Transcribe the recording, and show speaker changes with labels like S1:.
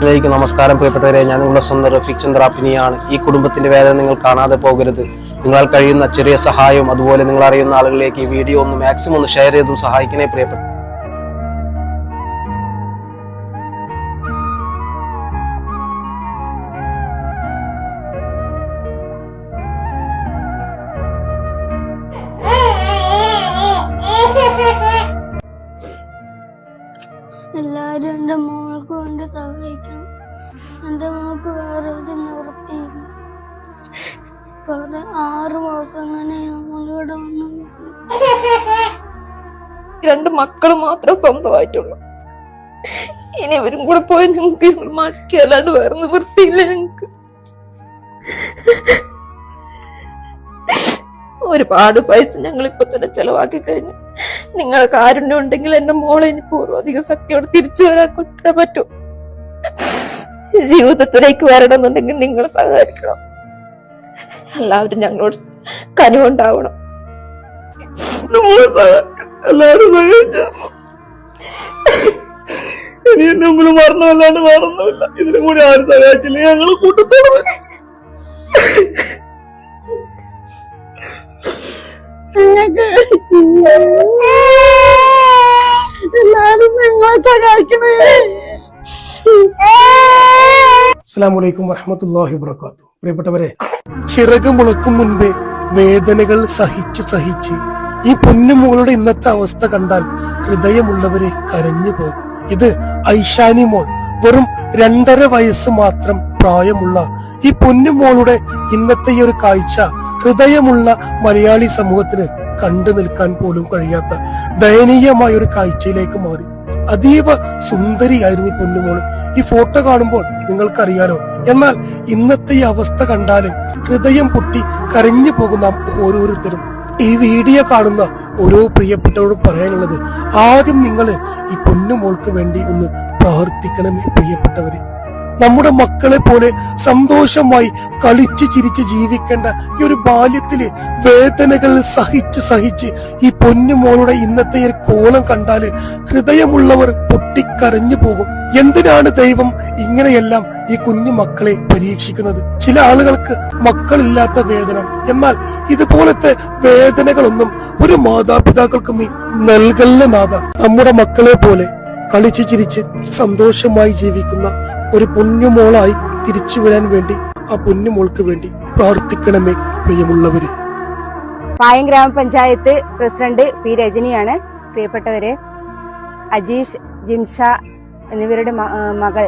S1: നമസ്കാരം പ്രിയപ്പെട്ടവരെ, ഞാൻ നിങ്ങളുടെ സ്വന്തം റഫീഖ് ചന്ദ്രാപ്പിനിയാണ്. ഈ കുടുംബത്തിന്റെ വേദന നിങ്ങൾ കാണാതെ പോകരുത്. നിങ്ങളാൽ കഴിയുന്ന ചെറിയ സഹായവും അതുപോലെ നിങ്ങൾ അറിയുന്ന ആളുകളിലേക്ക് ഈ വീഡിയോ ഒന്ന് മാക്സിമം ഒന്ന് ഷെയർ ചെയ്തും സഹായിക്കണേ പ്രിയപ്പെട്ട.
S2: എല്ലാവരും എൻ്റെ മോൾക്ക് വേണ്ടി സഹായിക്കണം. എൻ്റെ മോൾക്ക് വേറെ ഒരു നിവൃത്തിയില്ല. 6 മാസം അങ്ങനെ നമ്മളിവിടെ വന്നു.
S3: 2 മക്കൾ മാത്രം സ്വന്തമായിട്ടുള്ളൂ. ഇനി ഇവരും കൂടെ പോയി ഞങ്ങൾക്ക് മഴക്കല്ലാണ്ട് വേറെ നിവൃത്തിയില്ല. ഞങ്ങക്ക് ഒരുപാട് പൈസ ഞങ്ങൾ ഇപ്പൊ തന്നെ ചെലവാക്കി കഴിഞ്ഞു. നിങ്ങൾ കാരുണ്യം ഉണ്ടെങ്കിൽ എന്റെ മോളെ ഇനി പൂർവാധിക ശക്തിയോടെ തിരിച്ചു വരാൻ കൊണ്ടേ പറ്റൂ. ജീവിതത്തിലേക്ക് വരണമെന്നുണ്ടെങ്കിൽ നിങ്ങൾ സഹകരിക്കണം. എല്ലാവരും ഞങ്ങളോട് കനിവുണ്ടാവണം.
S4: എല്ലാരും സഹായിച്ചു. ഇനി നമ്മൾ മരണമല്ലാണ്ട് വേറൊന്നുമില്ല. ഇതിനും കൂടി ആരും സഹായിച്ചില്ല. ഞങ്ങൾ കൂട്ടത്തോടെ
S2: എല്ലാരും നിങ്ങളെ സഹായിക്കണേ.
S5: അസ്സലാമു അലൈക്കും വറഹ്മത്തുള്ളാഹി വബറകാതുഹു. പ്രിയപ്പെട്ടവരെ, ചിറക് മുളക്കും മുൻപേ വേദനകൾ സഹിച്ച് ഈ പൊന്നുമോളുടെ ഇന്നത്തെ അവസ്ഥ കണ്ടാൽ ഹൃദയമുള്ളവരെ കരഞ്ഞു പോകും. ഇത് ഐഷാനി മോൾ, വെറും 2.5 വയസ്സ് മാത്രം പ്രായമുള്ള ഈ പൊന്നുമോളുടെ ഇന്നത്തെ ഈ ഒരു കാഴ്ച ഹൃദയമുള്ള മലയാളി സമൂഹത്തിന് കണ്ടു നിൽക്കാൻ പോലും കഴിയാത്ത ദയനീയമായ ഒരു കാഴ്ചയിലേക്ക് മാറി. അതീവ സുന്ദരിയായിരുന്നു ഈ പൊന്നുമോള്. ഈ ഫോട്ടോ കാണുമ്പോൾ നിങ്ങൾക്കറിയാലോ. എന്നാൽ ഇന്നത്തെ ഈ അവസ്ഥ കണ്ടാല് ഹൃദയം പൊട്ടി കരഞ്ഞു പോകുന്ന ഓരോരുത്തരും. ഈ വീഡിയോ കാണുന്ന ഓരോ പ്രിയപ്പെട്ടവരോടും പറയാനുള്ളത്, ആദ്യം നിങ്ങൾ ഈ പൊന്നുമോൾക്ക് വേണ്ടി ഒന്ന് പ്രാർത്ഥിക്കണമേ പ്രിയപ്പെട്ടവരെ. നമ്മുടെ മക്കളെ പോലെ സന്തോഷമായി കളിച്ച് ചിരിച്ച് ജീവിക്കേണ്ട ഈ ഒരു ബാല്യത്തില് വേദനകൾ സഹിച്ച് ഈ പൊന്നുമോളുടെ ഇന്നത്തെ ഒരു കോലം കണ്ടാല് ഹൃദയമുള്ളവർ പൊട്ടിക്കരഞ്ഞു പോകും. എന്തിനാണ് ദൈവം ഇങ്ങനെയെല്ലാം ഈ കുഞ്ഞു മക്കളെ പരീക്ഷിക്കുന്നത്? ചില ആളുകൾക്ക് മക്കളില്ലാത്ത വേദന, എന്നാൽ ഇതുപോലത്തെ വേദനകളൊന്നും ഒരു മാതാപിതാക്കൾക്കും നീ നൽകല്ല നാഥ. നമ്മുടെ മക്കളെ പോലെ കളിച്ച് ചിരിച്ച് സന്തോഷമായി ജീവിക്കുന്ന ഒരു പൊന്നുമോളായി തിരിച്ചു വരാൻ വേണ്ടി ആ പൊന്നുമോൾക്ക് വേണ്ടി പ്രാർത്ഥിക്കണമേ പ്രിയമുള്ളവര്.
S6: പായം ഗ്രാമപഞ്ചായത്ത് പ്രസിഡന്റ് പി രജനിയാണ്. പ്രിയപ്പെട്ടവരെ, അജീഷ്, ജിംഷ എന്നിവരുടെ മകൾ